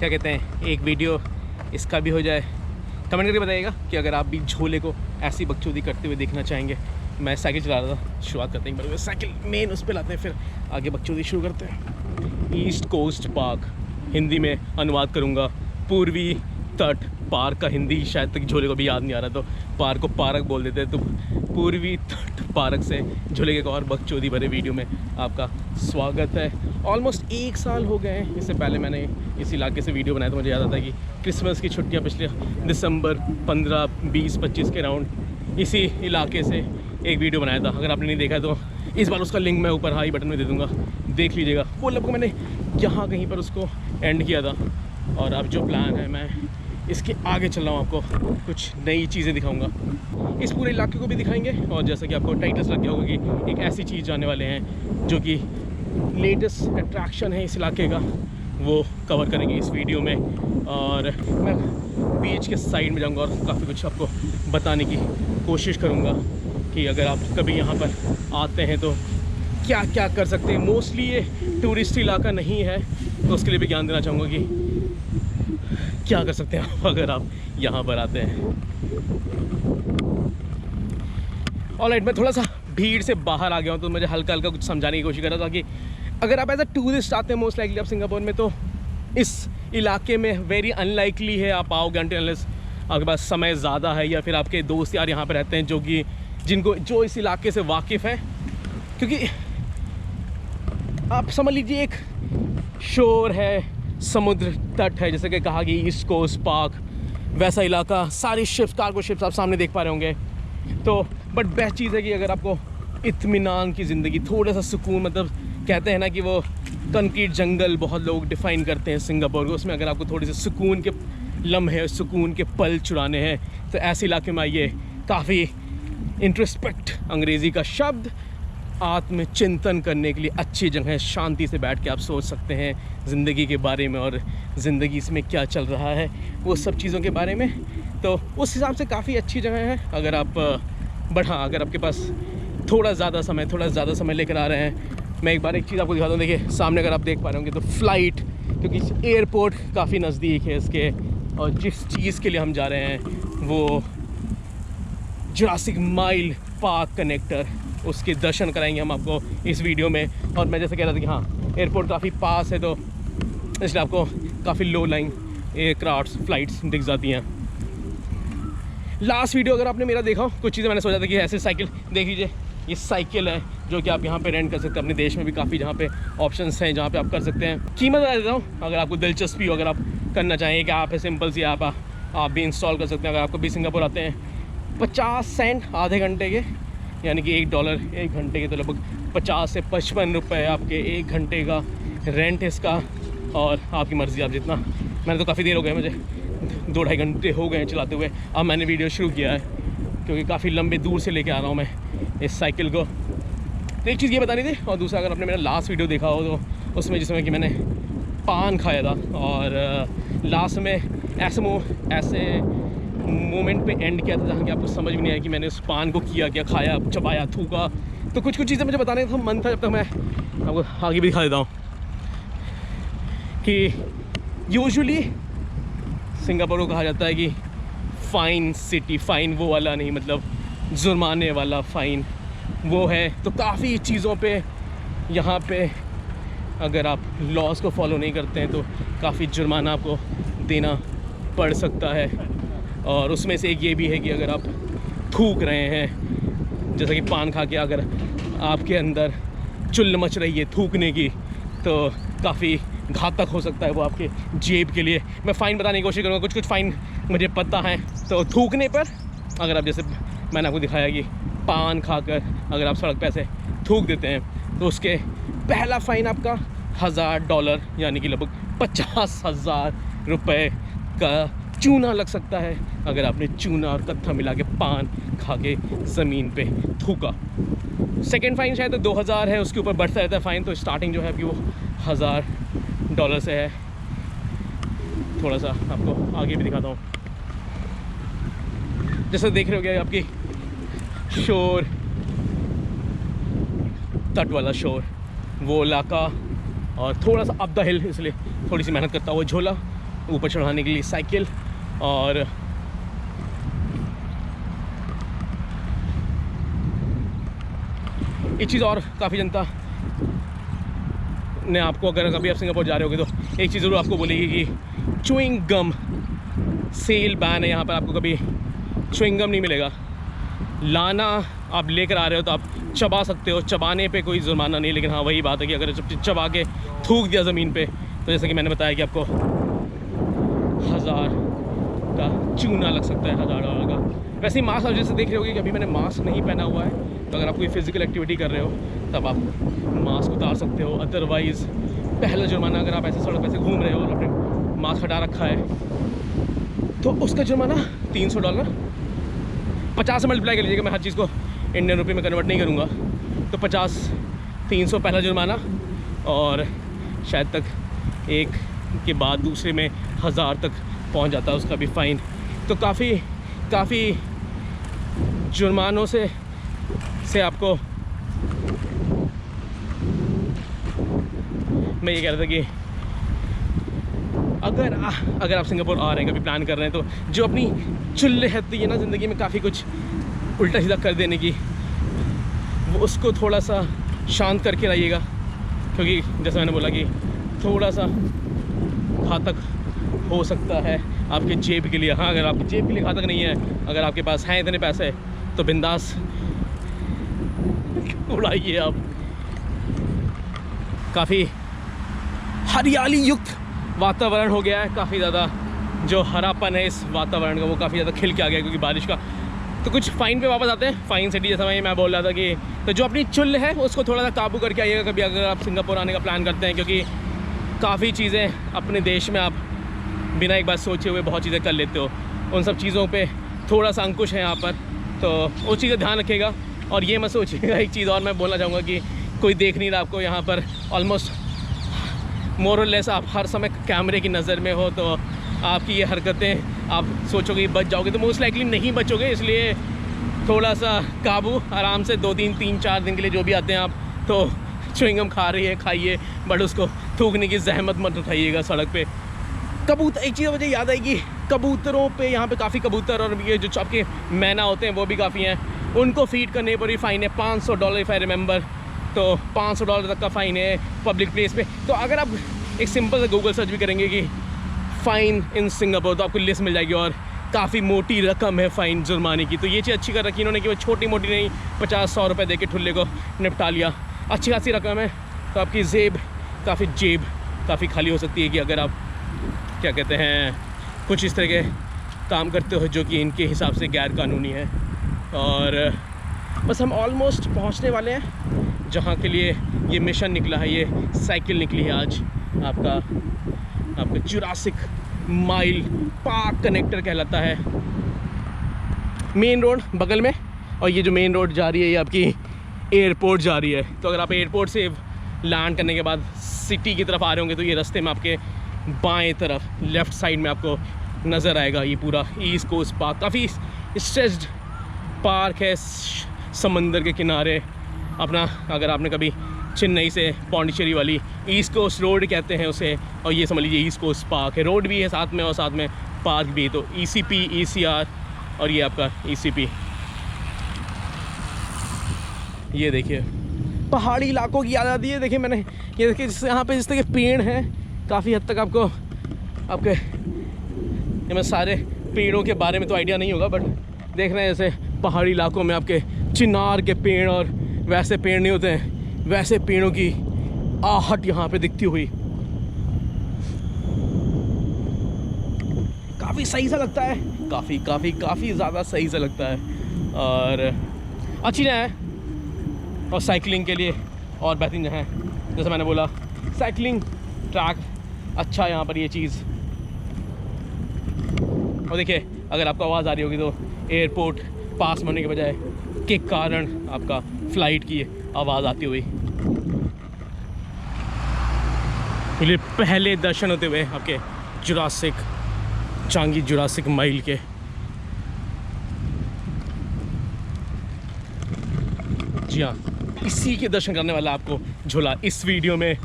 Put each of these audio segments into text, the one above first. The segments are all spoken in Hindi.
क्या कहते हैं, एक वीडियो इसका भी हो जाए। कमेंट करके बताइएगा कि अगर आप भी झोले को ऐसी बकचोदी करते हुए देखना चाहेंगे। मैं साइकिल चला रहा था, शुरुआत करते हैं साइकिल मेन उस पर लाते हैं, फिर आगे बकचोदी शुरू करते हैं। ईस्ट कोस्ट पार्क, हिंदी में अनुवाद करूँगा पूर्वी तट पार्क का हिंदी शायद तक झोले को भी याद नहीं आ रहा, तो पार्क को पार्क बोल देते हैं। तो पूर्वी तट पार्क से झोले के एक और बकचोदी भरे वीडियो में आपका स्वागत है। ऑलमोस्ट 1 साल हो गए हैं, इससे पहले मैंने इस इलाके से वीडियो बनाया, तो मुझे याद आता है कि क्रिसमस की छुट्टियाँ पिछले दिसंबर 15, 20, 25 के राउंड इसी इलाके से एक वीडियो बनाया था। अगर आपने नहीं देखा है तो इस बार उसका लिंक मैं ऊपर हाई बटन में दे दूँगा, देख लीजिएगा। वो लगभग मैंने यहाँ कहीं पर उसको एंड किया था। और अब जो प्लान है, मैं इसके आगे चल रहा हूँ, आपको कुछ नई चीज़ें दिखाऊंगा, इस पूरे इलाके को भी दिखाएंगे। और जैसा कि आपको टाइटल्स लग गया होगा कि एक ऐसी चीज़ जाने वाले हैं जो कि लेटेस्ट अट्रैक्शन है इस इलाके का, वो कवर करेंगे इस वीडियो में। और मैं बीच के साइड में जाऊंगा और काफ़ी कुछ आपको बताने की कोशिश करूंगा कि अगर आप कभी यहाँ पर आते हैं तो क्या क्या कर सकते हैं। मोस्टली ये टूरिस्ट इलाका नहीं है, तो उसके लिए भी ज्ञान देना चाहूँगा कि क्या कर सकते हैं आप अगर आप यहाँ पर आते हैं। ऑलराइट, मैं थोड़ा सा भीड़ से बाहर आ गया हूँ, तो मुझे हल्का हल्का कुछ समझाने की कोशिश कर रहा था कि अगर आप एज अ टूरिस्ट आते हैं मोस्ट लाइकली आप सिंगापुर में, तो इस इलाके में वेरी अनलाइकली है आप आओगे अनटिल अनलेस आपके पास समय ज़्यादा है, या फिर आपके दोस्त यार यहाँ पर रहते हैं जो इस इलाके से वाकिफ़ हैं। क्योंकि आप समझ लीजिए एक शोर है, समुद्र तट है, जैसे कि कहा कि ईस्ट कोस्ट पार्क, वैसा इलाका, सारी शिप्स, कार्गो शिप्स आप सामने देख पा रहे होंगे। तो बट बेस्ट चीज़ है कि अगर आपको इत्मीनान की ज़िंदगी, थोड़ा सा सुकून, मतलब कहते हैं ना कि वो कंक्रीट जंगल बहुत लोग डिफ़ाइन करते हैं सिंगापुर को, उसमें अगर आपको थोड़ी सी सुकून के लम्हे, सुकून के पल चुराने हैं, तो ऐसे इलाके में आइए। काफ़ी इंट्रोस्पेक्ट, अंग्रेज़ी का शब्द, आत्मचिंतन करने के लिए अच्छी जगह है। शांति से बैठ के आप सोच सकते हैं ज़िंदगी के बारे में और ज़िंदगी इसमें क्या चल रहा है, वो सब चीज़ों के बारे में। तो उस हिसाब से काफ़ी अच्छी जगह है अगर आप हाँ, अगर आपके पास थोड़ा ज़्यादा समय लेकर आ रहे हैं। मैं एक बार एक चीज़ आपको दिखाता हूँ। देखिए सामने अगर आप देख पा रहे होंगे तो फ़्लाइट, क्योंकि एयरपोर्ट काफ़ी नज़दीक है इसके, और जिस चीज़ के लिए हम जा रहे हैं वो जुरासिक माइल पार्क कनेक्टर, उसके दर्शन कराएंगे हम आपको इस वीडियो में। और मैं जैसे कह रहा था कि हाँ, एयरपोर्ट काफ़ी पास है, तो इसलिए आपको काफ़ी लो लाइन एयरक्राफ्ट्स, फ़्लाइट्स दिख जाती हैं। लास्ट वीडियो अगर आपने मेरा देखा हो, कुछ चीज़ें मैंने सोचा था कि ऐसे साइकिल देख लीजिए, ये साइकिल है जो कि आप यहाँ पे रेंट कर सकते हैं। अपने देश में भी काफ़ी जहाँ पे ऑप्शंस हैं जहाँ पे आप कर सकते हैं। कीमत बता देता हूँ, अगर आपको दिलचस्पी हो, अगर आप करना चाहें, एक ऐप है सिंपल सी ऐप, आप भी इंस्टॉल कर सकते हैं। अगर आपको भी सिंगापुर आते हैं, 50 सेंट आधे घंटे के, यानी कि $1 1 घंटे के, तो लगभग 50 से 55 रुपये आपके 1 घंटे का रेंट इसका। और आपकी मर्ज़ी, आप जितना, मैंने तो काफ़ी देर हो गए, मुझे 2-2.5 घंटे हो गए चलाते हुए। अब मैंने वीडियो शुरू किया है क्योंकि काफ़ी लंबे दूर से लेके आ रहा हूँ मैं इस साइकिल को। तो एक चीज़ ये बतानी थी, और दूसरा अगर आपने मेरा लास्ट वीडियो देखा हो तो उसमें जिसमें कि मैंने पान खाया था, और लास्ट में ऐसे मोमेंट पे एंड किया था जहाँ कि आपको समझ भी नहीं आया कि मैंने उस पान को किया क्या, खाया, चबाया, थूका। तो कुछ चीज़ें मुझे बताने का मन था, जब तक मैं आपको आगे भी दिखा देता हूँ कि यूजुअली सिंगापुर को कहा जाता है कि फ़ाइन सिटी, फ़ाइन वो वाला नहीं, मतलब जुर्माने वाला फ़ाइन वो है। तो काफ़ी चीज़ों पे यहाँ पे अगर आप लॉज को फॉलो नहीं करते हैं तो काफ़ी जुर्माना आपको देना पड़ सकता है। और उसमें से एक ये भी है कि अगर आप थूक रहे हैं, जैसा कि पान खा के अगर आपके अंदर चुल मच रही है थूकने की, तो काफ़ी घातक हो सकता है वो आपके जेब के लिए। मैं फ़ाइन बताने की कोशिश करूँगा, कुछ फ़ाइन मुझे पता है। तो थूकने पर अगर आप, जैसे मैंने आपको दिखाया कि पान खाकर अगर आप सड़क पे ऐसे थूक देते हैं, तो उसके पहला फ़ाइन आपका $1000, यानी कि लगभग 50,000 रुपये का चूना लग सकता है अगर आपने चूना और कत्था मिला के पान खा के ज़मीन पे थूका। सेकेंड फ़ाइन शायद तो 2000 है, उसके ऊपर बढ़ता रहता है फ़ाइन। तो स्टार्टिंग जो है कि वो $1000 से है। थोड़ा सा आपको आगे भी दिखाता हूँ। जैसे देख रहे हो गया आपकी शोर, तट वाला शोर, वो इलाका, और थोड़ा सा अप द हिल, इसलिए थोड़ी सी मेहनत करता हुआ झोला। ऊपर चढ़ाने के लिए साइकिल। और एक चीज़ और काफ़ी जनता ने आपको, अगर कभी आप सिंगापुर जा रहे होगे तो एक चीज़ ज़रूर आपको बोलेगी कि च्युइंग गम सेल बैन है यहाँ पर, आपको कभी च्युइंग गम नहीं मिलेगा। लाना आप लेकर आ रहे हो तो आप चबा सकते हो, चबाने पे कोई जुर्माना नहीं, लेकिन हाँ वही बात है कि अगर चबा के थूक दिया ज़मीन पे तो जैसे कि मैंने बताया कि आपको 1000 का चूना लग सकता है, $1000 का। वैसे ही मास्क आप जैसे देख रहे होगे कि अभी मैंने मास्क नहीं पहना हुआ है, तो अगर आप कोई फिजिकल एक्टिविटी कर रहे हो तब आप मास्क उतार सकते हो। अदरवाइज़ पहला जुर्माना, अगर आप ऐसे सड़क पे से घूम रहे हो और आपने मास्क हटा रखा है तो उसका जुर्माना $300। 50 से मल्टीप्लाई कर लीजिएगा, मैं हर चीज़ को इंडियन रुपये में कन्वर्ट नहीं करूँगा। तो 50, 300 पहला जुर्माना, और शायद तक एक के बाद दूसरे में 1000 तक पहुँच जाता है उसका भी फ़ाइन। तो काफ़ी जुर्मानों से आपको, मैं ये कह रहा था कि अगर आप सिंगापुर आ रहे हैं, कभी प्लान कर रहे हैं, तो जो अपनी चुल्ले रहती है ना ज़िंदगी में काफ़ी कुछ उल्टा सीधा कर देने की, वो उसको थोड़ा सा शांत करके रहिएगा, क्योंकि जैसा मैंने बोला कि थोड़ा सा घातक हो सकता है आपके जेब के लिए। हाँ, अगर आपकी जेब के लिए घातक नहीं है, अगर आपके पास हैं इतने पैसे तो बिंदास उड़ाइए आप। काफ़ी हरियाली युक्त वातावरण हो गया है, काफ़ी ज़्यादा जो हरापन है इस वातावरण का वो काफ़ी ज़्यादा खिल के आ गया क्योंकि बारिश का। तो कुछ फ़ाइन पे वापस आते हैं। फ़ाइन सिटी, जैसा मैं बोल रहा था कि तो जो अपनी चुल्ल है उसको थोड़ा सा काबू करके आइएगा कभी अगर आप सिंगापुर आने का प्लान करते हैं, क्योंकि काफ़ी चीज़ें अपने देश में आप बिना एक बार सोचे हुए बहुत चीज़ें कर लेते हो। उन सब चीज़ों पे थोड़ा सा अंकुश है यहाँ पर, तो वो चीज़ें ध्यान रखिएगा। और ये मत सोचिएगा, एक चीज़ और मैं बोलना चाहूँगा कि कोई देख नहीं रहा आपको यहाँ पर, ऑलमोस्ट मोर और लेस आप हर समय कैमरे की नज़र में हो, तो आपकी ये हरकतें आप सोचोगे बच जाओगे तो मोस्ट लाइकली नहीं बचोगे। इसलिए थोड़ा सा काबू, आराम से 2-3-4 दिन के लिए जो भी आते हैं आप, तो च्युइंगम खा रही है खाइए, बट उसको थूकने की जहमत मत उठाइएगा सड़क पे। कबूतर, एक चीज़ मुझे याद आएगी, कबूतरों पे यहाँ पे काफ़ी कबूतर और ये जो आपके मैना होते हैं वो भी काफ़ी हैं, उनको फीड करने पर भी फ़ाइन है $500 इफ़ आई रिमेंबर। तो $500 तक का फ़ाइन है पब्लिक प्लेस पे। तो अगर आप एक सिंपल सा गूगल सर्च भी करेंगे कि फ़ाइन इन सिंगापुर, तो आपको लिस्ट मिल जाएगी और काफ़ी मोटी रकम है फ़ाइन जुर्माने की। तो ये चीज़ अच्छी कर रखी इन्होंने कि वो छोटी मोटी नहीं, 50-100 रुपये दे के ठुल्ले को निपटा लिया। अच्छी खासी रकम है, तो आपकी जेब काफ़ी खाली हो सकती है कि अगर आप क्या कहते हैं कुछ इस तरह के काम करते हो जो कि इनके हिसाब से गैर कानूनी है। और बस हम ऑलमोस्ट पहुंचने वाले हैं जहां के लिए ये मिशन निकला है, ये साइकिल निकली है आज। आपका जुरासिक माइल पार्क कनेक्टर कहलाता है। मेन रोड बगल में, और ये जो मेन रोड जा रही है ये आपकी एयरपोर्ट जा रही है। तो अगर आप एयरपोर्ट से लैंड करने के बाद सिटी की तरफ आ रहे होंगे तो ये रास्ते में आपके बाएं तरफ लेफ़्ट साइड में आपको नज़र आएगा ये पूरा ईस्ट कोस्ट पार्क। काफ़ी स्ट्रेच्ड पार्क है समंदर के किनारे अपना। अगर आपने कभी चेन्नई से पौंडीचेरी वाली ईस्ट कोस्ट रोड कहते हैं उसे, और ये समझ लीजिए ईस्ट कोस्ट पार्क है, रोड भी है साथ में और साथ में पार्क भी। तो ECP, ECR और ये आपका ECP। ये देखिए पहाड़ी इलाकों की याद आती है। देखिए मैंने ये देखिए यहाँ पे जिस तरह के पेड़ हैं, काफ़ी हद तक आपको आपके मैं सारे पेड़ों के बारे में तो आइडिया नहीं होगा, बट देख रहे हैं जैसे पहाड़ी इलाकों में आपके चिनार के पेड़ और वैसे पेड़ नहीं होते हैं, वैसे पेड़ों की आहट यहाँ पे दिखती हुई काफ़ी सही सा लगता है। काफ़ी ज़्यादा सही सा लगता है और अच्छी जगह है। और साइकिलिंग के लिए और बेहतरीन जगह है, जैसे मैंने बोला साइकिलिंग ट्रैक अच्छा है यहाँ पर ये चीज़। और देखिए अगर आपको आवाज़ आ रही होगी तो एयरपोर्ट पास होने के बजाय के कारण आपका फ़्लाइट की आवाज़ आती हुई। इसलिए पहले दर्शन होते हुए आपके जुरासिक माइल के। जी हाँ, इसी के दर्शन करने वाला आपको झूला इस वीडियो में।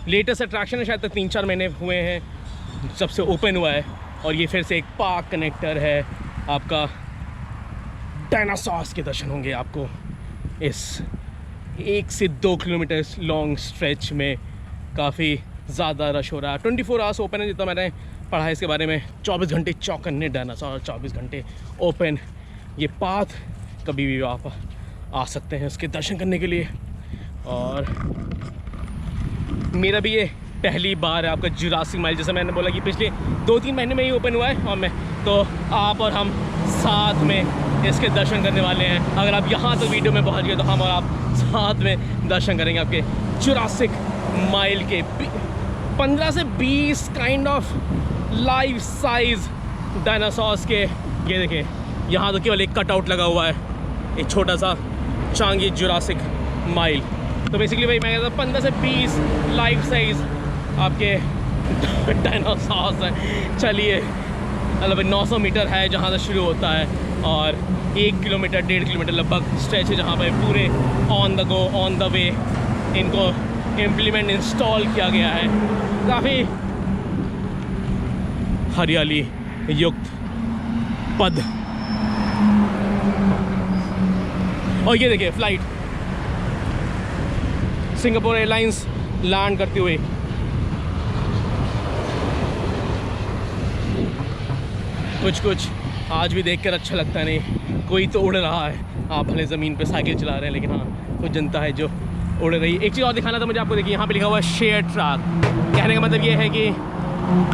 लेटेस्ट अट्रैक्शन है, शायद तक 3-4 महीने हुए हैं, सबसे ओपन हुआ है। और ये फिर से एक पार्क कनेक्टर है आपका। डायनासॉर्स के दर्शन होंगे आपको इस 1 से 2 किलोमीटर लॉन्ग स्ट्रेच में। काफ़ी ज़्यादा रश हो रहा है। 24 आवर्स ओपन है, जितना मैंने पढ़ा है इसके बारे में। 24 घंटे चौकन्ने डायनासोर, 24 घंटे ओपन। ये पाथ कभी भी आप आ सकते हैं उसके दर्शन करने के लिए। और मेरा भी ये पहली बार है आपका जुरासिक माइल। जैसे मैंने बोला कि पिछले 2-3 महीने में ही ओपन हुआ है, और मैं तो आप और हम साथ में इसके दर्शन करने वाले हैं। अगर आप यहाँ तक वीडियो में पहुँच गए तो हम और आप साथ में दर्शन करेंगे आपके जुरासिक माइल के 15 से 20 kind of life size dinosaurs के। ये देखिए, यहाँ तो केवल एक कटआउट लगा हुआ है, एक छोटा सा चांगी जुरासिक माइल। तो बेसिकली भाई मैं कहता हूँ 15 से 20 लाइफ साइज आपके डायनासोर्स हैं। चलिए, मतलब 900 मीटर है जहाँ से शुरू होता है, और 1 किलोमीटर 1.5 किलोमीटर लगभग स्ट्रेच है जहाँ पर पूरे on the go, on the way इनको इम्प्लीमेंट इंस्टॉल किया गया है। काफ़ी हरियाली युक्त पद। और ये देखिए फ्लाइट सिंगापुर एयरलाइंस लैंड करते हुए। कुछ आज भी देखकर अच्छा लगता नहीं, कोई तो उड़ रहा है। आप भले ज़मीन पे साइकिल चला रहे हैं, लेकिन हाँ कुछ जनता है जो उड़ रही है। एक चीज़ और दिखाना था मुझे आपको। देखिए यहाँ पे लिखा हुआ है शेयर ट्रैक। कहने का मतलब ये है कि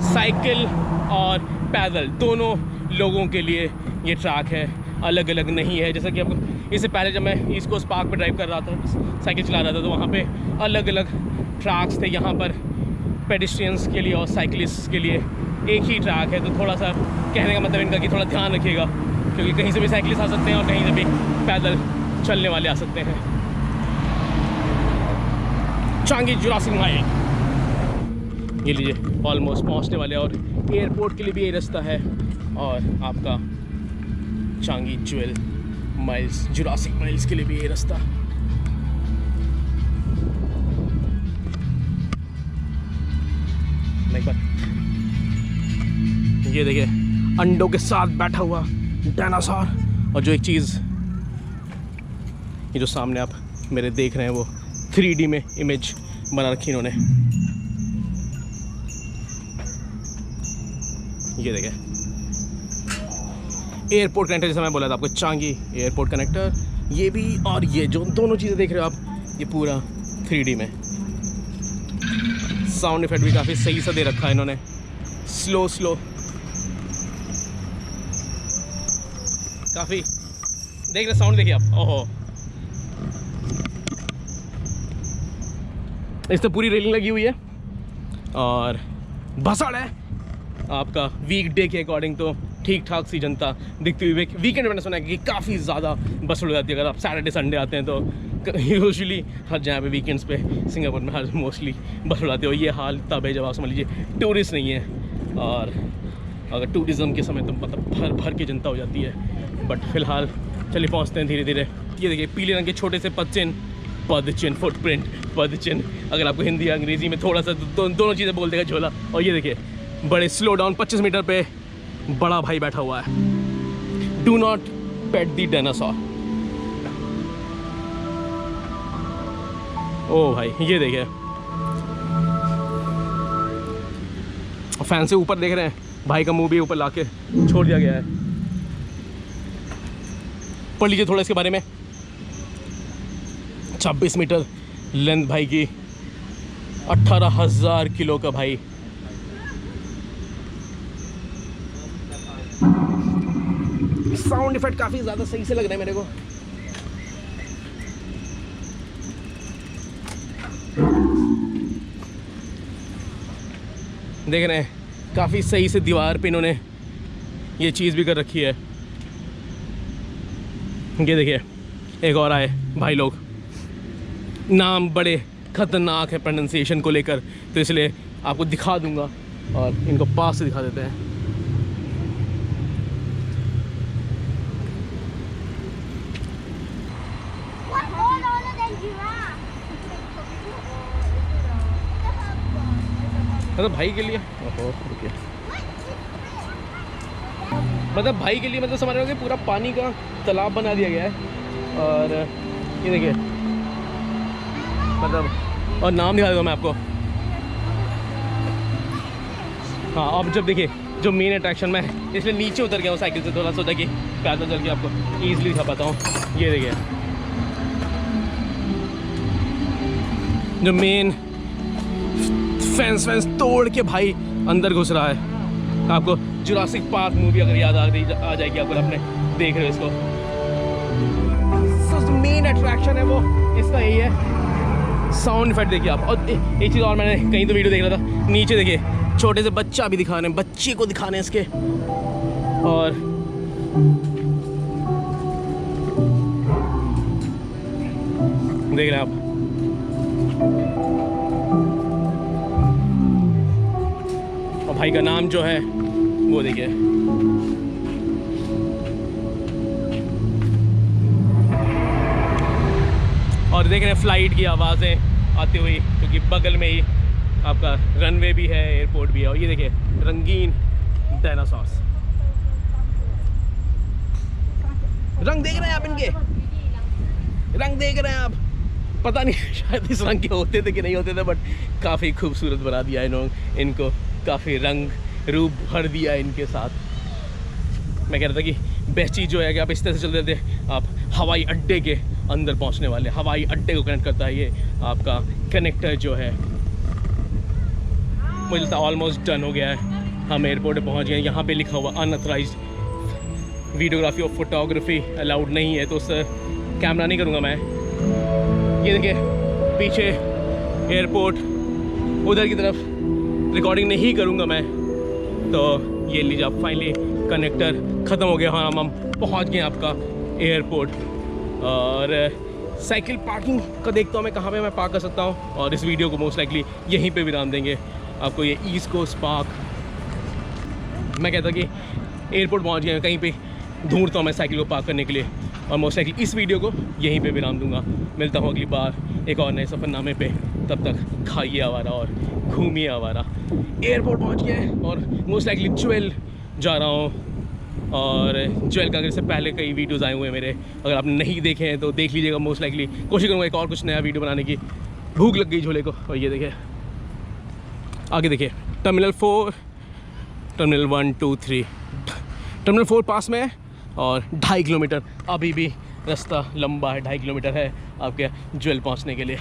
साइकिल और पैदल दोनों लोगों के लिए ये ट्रैक है, अलग अलग नहीं है। जैसा कि आपको इससे पहले जब मैं ईस्ट कोस्ट पार्क पे ड्राइव कर रहा था, साइकिल चला रहा था, तो वहाँ पे अलग अलग ट्रैक्स थे। यहाँ पर पेडिस्ट्रियंस के लिए और साइकिलिस्ट के लिए एक ही ट्रैक है। तो थोड़ा सा कहने का मतलब इनका कि थोड़ा ध्यान रखिएगा, क्योंकि कहीं से भी साइकिलिस्ट आ सकते हैं और कहीं से भी पैदल चलने वाले आ सकते हैं। चांगी जुरासिक माइल ये लीजिए, ऑलमोस्ट पहुंचने वाले। और एयरपोर्ट के लिए भी ये रास्ता है, और आपका Changi jewel miles Jurassic miles के लिए भी ये रास्ता। एक बार ये देखिए, अंडों के साथ बैठा हुआ डायनासोर। और जो एक चीज़ ये जो सामने आप मेरे देख रहे हैं, वो 3D में इमेज बना रखी इन्होंने। ये देखिए, एयरपोर्ट कनेक्टर, जैसे मैं बोला था आपको, चांगी एयरपोर्ट कनेक्टर ये भी। और ये जो दोनों चीज़ें देख रहे हो आप, ये पूरा 3D में। साउंड इफेक्ट भी काफ़ी सही सा दे रखा है इन्होंने, स्लो स्लो। काफ़ी देख रहे, साउंड देखिए आप। ओहो, इस तो पूरी रेलिंग लगी हुई है, और भसड़ है आपका। वीकडे के अकॉर्डिंग तो ठीक ठाक सी जनता दिखती हुई। वीकेंड मैंने सुना है कि काफ़ी ज़्यादा बस उड़ जाती है। अगर आप सैटरडे संडे आते हैं तो यूजुअली हर जगह पे वीकेंड्स पे सिंगापुर में हर मोस्टली बस उड़ाते हो। ये हाल तब है जब आप समझ लीजिए टूरिस्ट नहीं है, और अगर टूरिज़म के समय तो मतलब भर भर की जनता हो जाती है। बट फिलहाल चलिए पहुँचते हैं धीरे धीरे। ये देखिए पीले रंग के छोटे से पदचिन्ह फुटप्रिंट, पदचिन्ह। अगर आपको हिंदी या अंग्रेज़ी में थोड़ा सा दोनों चीज़ें बोल देगा झोला। और ये देखिए बड़े स्लो डाउन 25 मीटर पे बड़ा भाई बैठा हुआ है। Do not pet the dinosaur. ओ भाई ये देखिए, फैन से ऊपर देख रहे हैं, भाई का मुंह भी ऊपर लाके छोड़ दिया गया है। पढ़ लीजिए थोड़ा इसके बारे में। 26 मीटर लेंथ भाई की, 18,000 किलो का भाई। साउंड इफेक्ट काफ़ी ज़्यादा सही से लग रहा है मेरे को। देख रहे हैं काफ़ी सही से दीवार पे इन्होंने ये चीज़ भी कर रखी है। ये देखिए एक और आए भाई लोग, नाम बड़े ख़तरनाक है प्रोनाउंसिएशन को लेकर, तो इसलिए आपको दिखा दूंगा और इनको पास से दिखा देते हैं। मतलब भाई के लिए, ओहो रुकिए, मतलब भाई के लिए मतलब समझ रहे हो कि पूरा पानी का तालाब बना दिया गया है। और ये देखिए मतलब, और नाम दिखा देता हूँ मैं आपको। हाँ अब जब देखिए जो मेन अट्रैक्शन में, इसलिए नीचे उतर गया हूँ साइकिल से, थोड़ा सोचा कि पैदल चल के आपको ईजिली दिखा पाता हूँ। ये देखिए जो मेन फेंस तोड़ के भाई अंदर घुस रहा है। आपको जुरासिक पार्क मूवी अगर याद आ जाएगी, अगर आपने देख रहे हो इसको, तो मेन अट्रैक्शन है वो इसका यही है, साउंड इफेक्ट देखिए आप। और एक चीज़ और, मैंने कहीं तो वीडियो देख रहा था, नीचे देखिए छोटे से बच्चा भी दिखा रहे हैं, बच्चे को दिखाने इसके। और देख रहे हैं आप, और भाई का नाम जो है वो देखिए। और देख रहे हैं फ्लाइट की आवाज़ें आती हुई, क्योंकि बगल में ही आपका रनवे भी है, एयरपोर्ट भी है। और ये देखिए रंगीन डायनासॉर्स, रंग देख रहे हैं आप, इनके रंग देख रहे हैं आप। पता नहीं शायद इस रंग के होते थे कि नहीं होते थे, बट काफ़ी खूबसूरत बना दिया इन्होंने इनको, काफ़ी रंग रूप भर दिया इनके साथ। मैं कह रहा था कि बेस्ट चीज़ जो है कि आप इस तरह से चलते थे, आप हवाई अड्डे के अंदर पहुंचने वाले, हवाई अड्डे को कनेक्ट करता है ये आपका कनेक्टर जो है। मुझे लगता है ऑलमोस्ट डन हो गया है, हम एयरपोर्ट पे पहुंच गए। यहाँ पे लिखा हुआ अनऑथराइज्ड वीडियोग्राफी और फोटोग्राफी अलाउड नहीं है, तो उससे कैमरा नहीं करूँगा मैं। ये देखिए पीछे एयरपोर्ट, उधर की तरफ रिकॉर्डिंग नहीं करूँगा मैं। तो ये लीजिए आप, फाइनली कनेक्टर ख़त्म हो गया। हाँ हम पहुँच गए आपका एयरपोर्ट। और साइकिल पार्किंग का देखता हूँ मैं कहाँ पे मैं पार्क कर सकता हूँ, और इस वीडियो को मोस्ट लाइकली यहीं पे विराम देंगे। आपको ये ईस्ट कोस्ट पार्क, मैं कहता कि एयरपोर्ट पहुँच गए, कहीं पे ढूंढता हूँ मैं साइकिल को पार्क करने के लिए, और मोस्ट लाइकली इस वीडियो को यहीं पे विराम दूंगा। मिलता हूँ अगली बार एक और नए सफ़रनामे पे, तब तक खाइए आवारा और घूमिए आवारा। एयरपोर्ट पहुँच गए और मोस्ट लाइकली ज्वेल जा रहा हूँ, और ज्वेल का अगर से पहले कई वीडियोज़ आए हुए हैं मेरे, अगर आपने नहीं देखे हैं तो देख लीजिएगा। मोस्ट लाइकली कोशिश करूँगा एक और कुछ नया वीडियो बनाने की, भूख लग गई झोले को। और ये देखिए आगे देखिए टर्मिनल 4, टर्मिनल 1, 2, 3, टर्मिनल 4 पास में है, और 2.5 किलोमीटर अभी भी रास्ता लंबा है, 2.5 किलोमीटर है आपके ज्वेल पहुंचने के लिए।